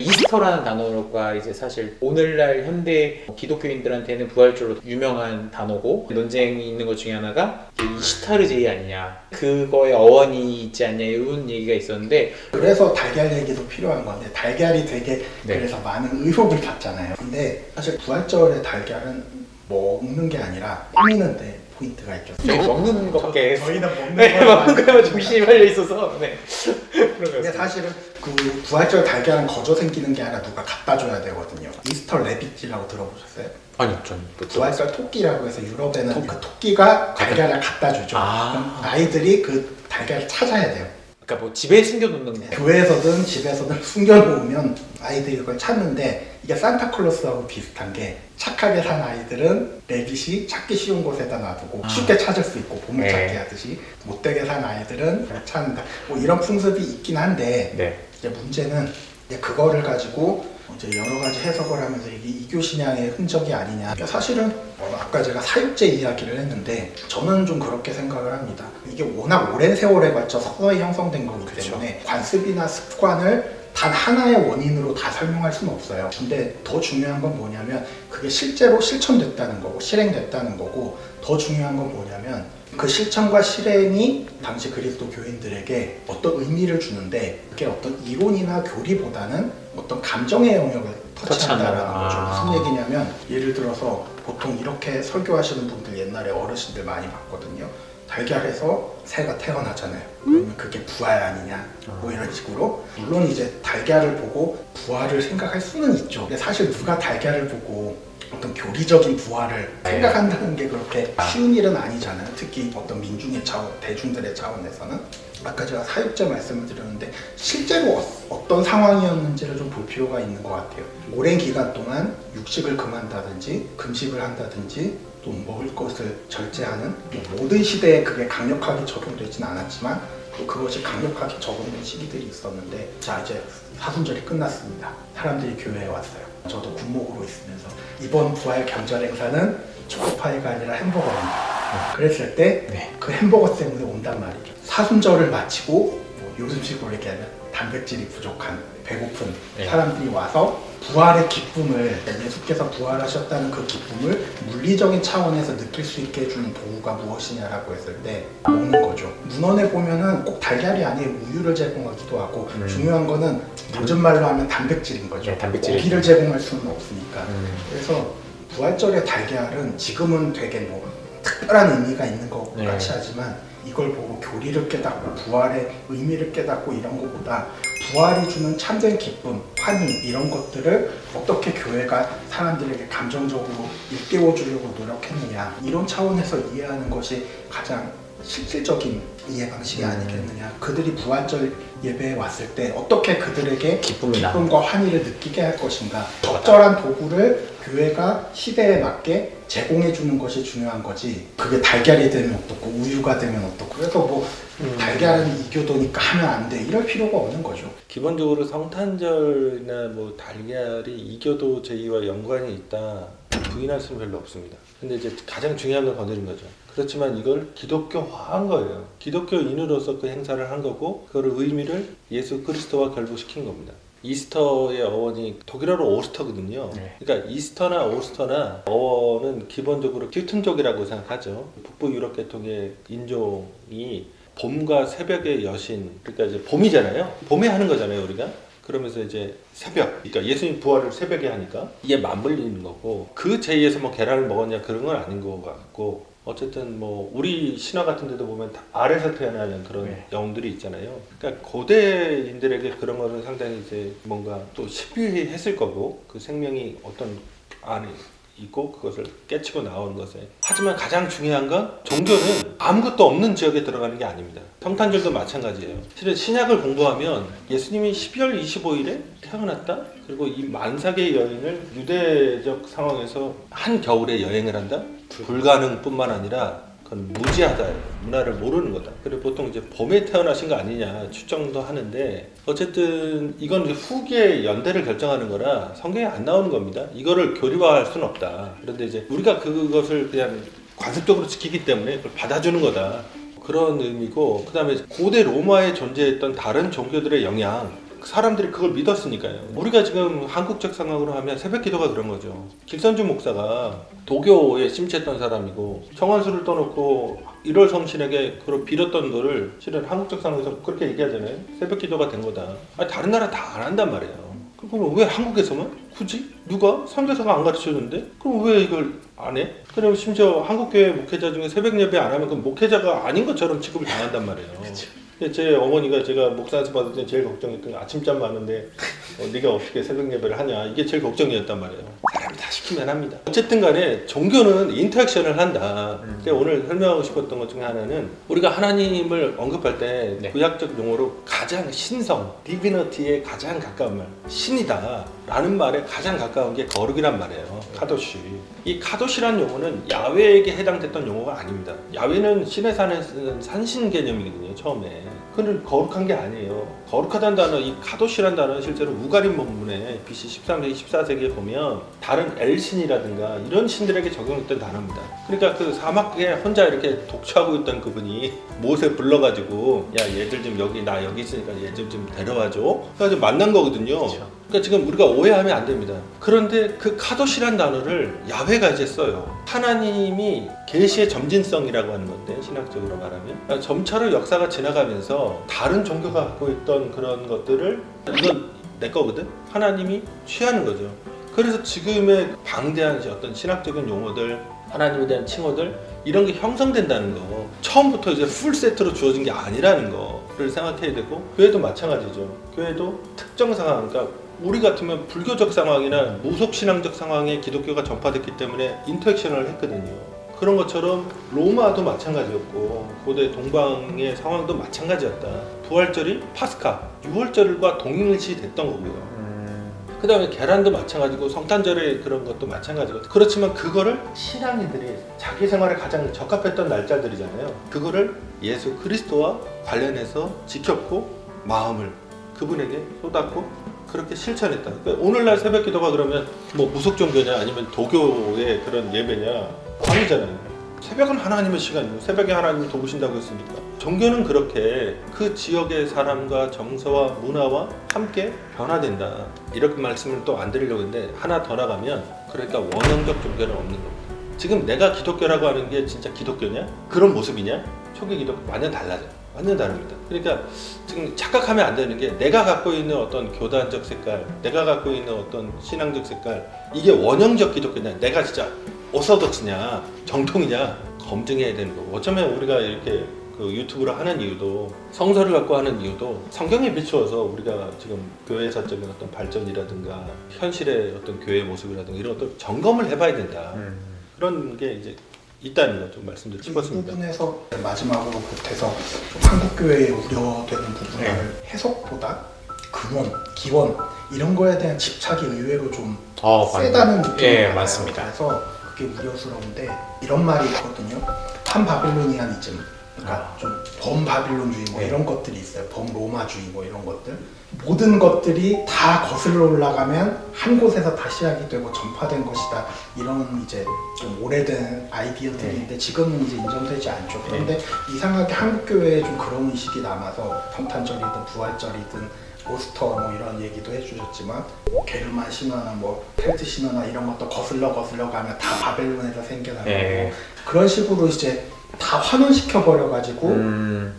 이스터라는 단어가 이제 사실 오늘날 현대 기독교인들한테는 부활절로 유명한 단어고, 논쟁이 있는 것 중에 하나가 이슈타르제이 아니냐, 그거에 어원이 있지 않냐 이런 얘기가 있었는데, 그래서 달걀 얘기도 필요한 건데 달걀이 되게 네. 그래서 많은 의혹을 받잖아요. 근데 사실 부활절에 달걀은 먹는 게 아니라 뿌리는데 포인트가 있죠. 먹는 것밖에 저희는 먹는 네, 거에만 먹는 거에만 중심이 팔려 있어서 네. 그런 근데 거였어요. 사실은 그 부활절 달걀은 거저 생기는 게 아니라 누가 갖다 줘야 되거든요. 이스터 레빗이라고 들어보셨어요? 아니요, 전 못 들어봤어요. 부활절 토끼라고 해서 유럽에는 그 토끼가 달걀을 갖다 주죠. 아. 그럼 아이들이 그 달걀을 찾아야 돼요. 그러니까 뭐 집에 숨겨놓는 거. 교회에서든 집에서든 숨겨놓으면 아이들이 그걸 찾는데, 이게 산타클로스하고 비슷한 게 착하게 산 아이들은 레빗이 찾기 쉬운 곳에다 놔두고 쉽게 찾을 수 있고 보물찾기 네. 하듯이, 못되게 산 아이들은 못 찾는다. 뭐 이런 풍습이 있긴 한데 네. 이제 문제는 이제 그거를 가지고 이제 여러 가지 해석을 하면서 이게 이교 신앙의 흔적이 아니냐. 사실은 아까 제가 사육제 이야기를 했는데 저는 좀 그렇게 생각을 합니다. 이게 워낙 오랜 세월에 걸쳐 서서히 형성된 거기 때문에 관습이나 습관을 단 하나의 원인으로 다 설명할 수는 없어요. 근데 더 중요한 건 뭐냐면 그게 실제로 실천됐다는 거고 실행됐다는 거고, 더 중요한 건 뭐냐면 그 실천과 실행이 당시 그리스도 교인들에게 어떤 의미를 주는데, 그게 어떤 이론이나 교리보다는 어떤 감정의 영역을 터치한다라는 거죠. 무슨 얘기냐면 예를 들어서 보통 이렇게 설교하시는 분들 옛날에 어르신들 많이 봤거든요. 달걀에서 새가 태어나잖아요. 그러면 그게 부활 아니냐 뭐 이런 식으로. 물론 이제 달걀을 보고 부활을 생각할 수는 있죠. 근데 사실 누가 달걀을 보고 어떤 교리적인 부활을 생각한다는 게 그렇게 쉬운 일은 아니잖아요. 특히 어떤 민중의 차원, 대중들의 차원에서는. 아까 제가 사육제 말씀을 드렸는데 실제로 어떤 상황이었는지를 좀 볼 필요가 있는 것 같아요. 오랜 기간 동안 육식을 금한다든지 금식을 한다든지 또 먹을 것을 절제하는, 모든 시대에 그게 강력하게 적용되지는 않았지만 또 그것이 강력하게 적용된 시기들이 있었는데, 자 이제 사순절이 끝났습니다. 사람들이 교회에 왔어요. 저도 군목으로 있으면서 이번 부활 경절 행사는 초코파이가 아니라 햄버거입니다. 그랬을 때 그 햄버거 때문에 온단 말이죠. 사순절을 마치고 뭐 요즘식으로 얘기하면 단백질이 부족한 배고픈 사람들이 와서 부활의 기쁨을, 예수께서 부활하셨다는 그 기쁨을 물리적인 차원에서 느낄 수 있게 해주는 도구가 무엇이냐라고 했을 때 먹는 거죠. 문헌에 보면은 꼭 달걀이 아닌 우유를 제공하기도 하고, 중요한 거는 요즘 말로 하면 단백질인 거죠. 네, 단백질. 고기를 제공할 수는 없으니까. 그래서 부활절의 달걀은 지금은 되게 뭐 특별한 의미가 있는 것 같이 하지만, 이걸 보고 교리를 깨닫고 부활의 의미를 깨닫고 이런 것보다 부활이 주는 참된 기쁨, 환희 이런 것들을 어떻게 교회가 사람들에게 감정적으로 일깨워 주려고 노력했느냐, 이런 차원에서 이해하는 것이 가장 실질적인 이해 방식이 아니겠느냐. 그들이 부활절 예배에 왔을 때 어떻게 그들에게 기쁨과 환희를 느끼게 할 것인가. 적절한 도구를 교회가 시대에 맞게 제공해 주는 것이 중요한 거지, 그게 달걀이 되면 어떻고 우유가 되면 어떻고, 그래서 뭐 달걀은 이교도니까 하면 안 돼 이럴 필요가 없는 거죠. 기본적으로 성탄절이나 뭐 달걀이 이교도 제의와 연관이 있다 부인할 수는 별로 없습니다. 근데 이제 가장 중요한 걸 건드린 거죠. 그렇지만 이걸 기독교화한 거예요. 기독교인으로서 그 행사를 한 거고, 그거를 의미를 예수 그리스도와 결부시킨 겁니다. 이스터의 어원이 독일어로 오스터거든요. 그러니까 이스터나 오스터나 어원은 기본적으로 튜튼족이라고 생각하죠. 북부 유럽 계통의 인종이 봄과 새벽의 여신, 그러니까 이제 봄이잖아요. 봄에 하는 거잖아요, 우리가. 그러면서 이제 새벽, 그러니까 예수님 부활을 새벽에 하니까 이게 맞물리는 거고, 그 제의에서 뭐 계란을 먹었냐 그런 건 아닌 것 같고, 어쨌든 뭐 우리 신화 같은 데도 보면 다 알에서 태어나는 그런 영웅들이 있잖아요. 그러니까 고대인들에게 그런 거는 상당히 이제 뭔가 또 시비했을 거고, 그 생명이 어떤 안에 있고 그것을 깨치고 나오는 것에. 하지만 가장 중요한 건 종교는 아무것도 없는 지역에 들어가는 게 아닙니다. 성탄절도 마찬가지예요. 실은 신약을 공부하면 예수님이 12월 25일에 태어났다? 그리고 이 만삭의 여인을 유대적 상황에서 한겨울에 여행을 한다? 불가능뿐만 아니라 그건 무지하다, 문화를 모르는 거다. 그리고 보통 이제 봄에 태어나신 거 아니냐 추정도 하는데, 어쨌든 이건 후기의 연대를 결정하는 거라 성경에 안 나오는 겁니다. 이거를 교리화할 수는 없다. 그런데 이제 우리가 그것을 그냥 관습적으로 지키기 때문에 그걸 받아주는 거다, 그런 의미고, 그 다음에 고대 로마에 존재했던 다른 종교들의 영향, 사람들이 그걸 믿었으니까요. 우리가 지금 한국적 상황으로 하면 새벽기도가 그런 거죠. 길선주 목사가 도교에 심취했던 사람이고 청원수를 떠놓고 1월 성신에게 그걸 빌었던 거를 실은 한국적 상황에서 그렇게 얘기하잖아요. 새벽기도가 된 거다. 아니, 다른 나라 다 안 한단 말이에요. 그럼 왜 한국에서만? 굳이? 누가? 선교사가 안 가르쳐줬는데? 그럼 왜 이걸 안 해? 그럼 심지어 한국교회 목회자 중에 새벽 예배 안 하면 그 목회자가 아닌 것처럼 취급을 당한단 말이에요. 제 어머니가 제가 목사한테 받을 때 제일 걱정했던 게 아침잠 많은데 네가 어떻게 새벽 예배를 하냐, 이게 제일 걱정이었단 말이에요. 사람이 다 시키면 합니다. 어쨌든 간에 종교는 인터랙션을 한다. 근데 오늘 설명하고 싶었던 것 중에 하나는 우리가 하나님을 언급할 때 네. 구약적 용어로 가장 신성, 디비너티에 가장 가까운 말, 신이다 라는 말에 가장 가까운 게 거룩이란 말이에요. 카도시. 이 카도시라는 용어는 야훼에게 해당됐던 용어가 아닙니다. 야훼는 신의 산에 쓰는 산신 개념이거든요, 처음에. 근데 거룩한 게 아니에요. 거룩하다는 단어, 이 카도시라는 단어는 실제로 우가림 본문에 BC 13세기, 14세기에 보면 다른 엘신이라든가 이런 신들에게 적용했던 단어입니다. 그러니까 그 사막에 혼자 이렇게 독처하고 있던 그분이 모세 불러가지고 야, 얘들 좀 여기, 나 여기 있으니까 얘들 좀 데려와줘. 그래가지고 만난 거거든요. 그렇죠. 그러니까 지금 우리가 오해하면 안 됩니다. 그런데 그 카도시란 단어를 야훼가 이제 써요. 하나님이 계시의 점진성이라고 하는 건데, 신학적으로 말하면 그러니까 점차로 역사가 지나가면서 다른 종교가 갖고 있던 그런 것들을 이건 내 거거든? 하나님이 취하는 거죠. 그래서 지금의 방대한 어떤 신학적인 용어들, 하나님에 대한 칭호들 이런 게 형성된다는 거, 처음부터 이제 풀 세트로 주어진 게 아니라는 거를 생각해야 되고, 교회도 마찬가지죠. 교회도 특정 상황, 그러니까 우리 같으면 불교적 상황이나 무속신앙적 상황에 기독교가 전파됐기 때문에 인터랙션을 했거든요. 그런 것처럼 로마도 마찬가지였고 고대 동방의 상황도 마찬가지였다. 부활절이 파스카, 6월절과 동일시 됐던 거고요. 그 다음에 계란도 마찬가지고 성탄절의 그런 것도 마찬가지고, 그렇지만 그거를 신앙인들이 자기 생활에 가장 적합했던 날짜들이잖아요. 그거를 예수 그리스도와 관련해서 지켰고 마음을 그분에게 쏟았고 그렇게 실천했다. 그러니까 오늘날 새벽 기도가 그러면 뭐 무속 종교냐 아니면 도교의 그런 예배냐, 아니잖아요. 새벽은 하나님의 시간이고 새벽에 하나님이 도우신다고 했으니까. 종교는 그렇게 그 지역의 사람과 정서와 문화와 함께 변화된다. 이렇게 말씀을 또 안 드리려고 했는데 하나 더 나가면, 그러니까 원형적 종교는 없는 겁니다. 지금 내가 기독교라고 하는 게 진짜 기독교냐? 그런 모습이냐? 초기 기독교 완전 달라져. 완전 다릅니다. 그러니까 지금 착각하면 안 되는 게, 내가 갖고 있는 어떤 교단적 색깔, 내가 갖고 있는 어떤 신앙적 색깔, 이게 원형적 기독교냐, 내가 진짜 오소독스냐, 정통이냐 검증해야 되는 거고. 어쩌면 우리가 이렇게 그 유튜브를 하는 이유도, 성서를 갖고 하는 이유도 성경에 비추어서 우리가 지금 교회사적인 어떤 발전이라든가 현실의 어떤 교회 모습이라든가 이런 것들 점검을 해봐야 된다. 그런 게 이제 있다는 거 좀 말씀드리고 이 싶었습니다. 부분에서 마지막으로 보태서 좀 한국교회에 우려되는 부분을 해석보다 근원, 기원 이런 거에 대한 집착이 의외로 좀 세다는 느낌이 예, 받아요. 맞습니다. 그래서 그게 우려스러운데, 이런 말이 있거든요. 판바빌로니아니즘, 그러니까 좀 범바빌론주의 뭐 이런 것들이 있어요. 범로마주의 뭐 이런 것들. 모든 것들이 다 거슬러 올라가면 한 곳에서 다 시작이 되고 전파된 것이다. 이런 이제 좀 오래된 아이디어들인데 지금은 이제 인정되지 않죠. 그런데 이상하게 한국 교회에 좀 그런 의식이 남아서 성탄절이든 부활절이든 오스터 뭐 이런 얘기도 해주셨지만, 뭐 게르만 신화나 뭐 켈트 신화나 이런 것도 거슬러 가면 다 바벨론에서 생겨나고 그런 식으로 이제 다 환원시켜 버려가지고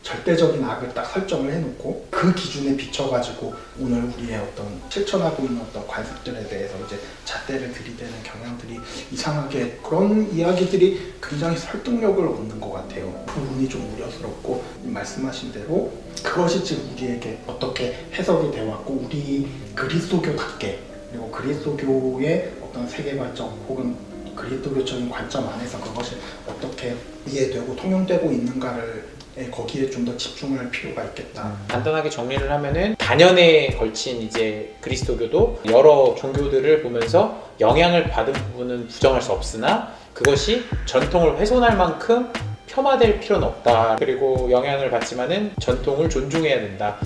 절대적인 악을 딱 설정을 해놓고 그 기준에 비춰가지고 오늘 우리의 어떤 실천하고 있는 어떤 관습들에 대해서 이제 잣대를 들이대는 경향들이, 이상하게 그런 이야기들이 굉장히 설득력을 얻는 것 같아요. 그 부분이 좀 우려스럽고, 말씀하신 대로 그것이 지금 우리에게 어떻게 해석이 되어왔고, 우리 그리스도교답게, 그리고 그리스도교의 어떤 세계관적 혹은 그리스도교적인 관점 안에서 그것이 어떻게 이해되고 통용되고 있는가를 거기에 좀 더 집중을 할 필요가 있겠다. 간단하게 정리를 하면은 단연에 걸친 이제 그리스도교도 여러 종교들을 보면서 영향을 받은 부분은 부정할 수 없으나 그것이 전통을 훼손할 만큼 폄하될 필요는 없다. 그리고 영향을 받지만은 전통을 존중해야 된다.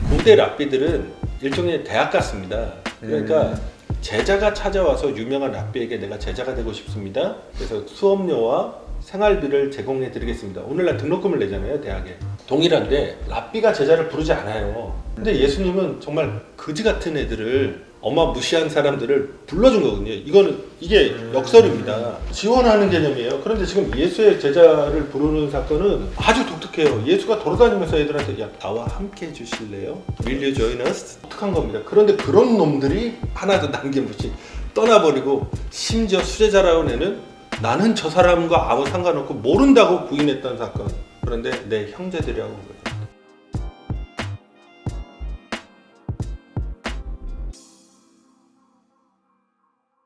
고대 랍비들은 일종의 대학 같습니다. 그러니까 제자가 찾아와서 유명한 랍비에게 내가 제자가 되고 싶습니다. 그래서 수업료와 생활비를 제공해 드리겠습니다. 오늘날 등록금을 내잖아요, 대학에. 동일한데 랍비가 제자를 부르지 않아요. 근데 예수님은 정말 거지 같은 애들을, 엄마 무시한 사람들을 불러준 거거든요. 이게 역설입니다. 지원하는 개념이에요. 그런데 지금 예수의 제자를 부르는 사건은 아주 독특해요. 예수가 돌아다니면서 애들한테 야, 나와 함께 해주실래요? Will you join us? 독특한 겁니다. 그런데 그런 놈들이 하나도 남김없이 떠나버리고, 심지어 수제자라는 애는 나는 저 사람과 아무 상관없고 모른다고 부인했던 사건. 그런데 내 형제들이라고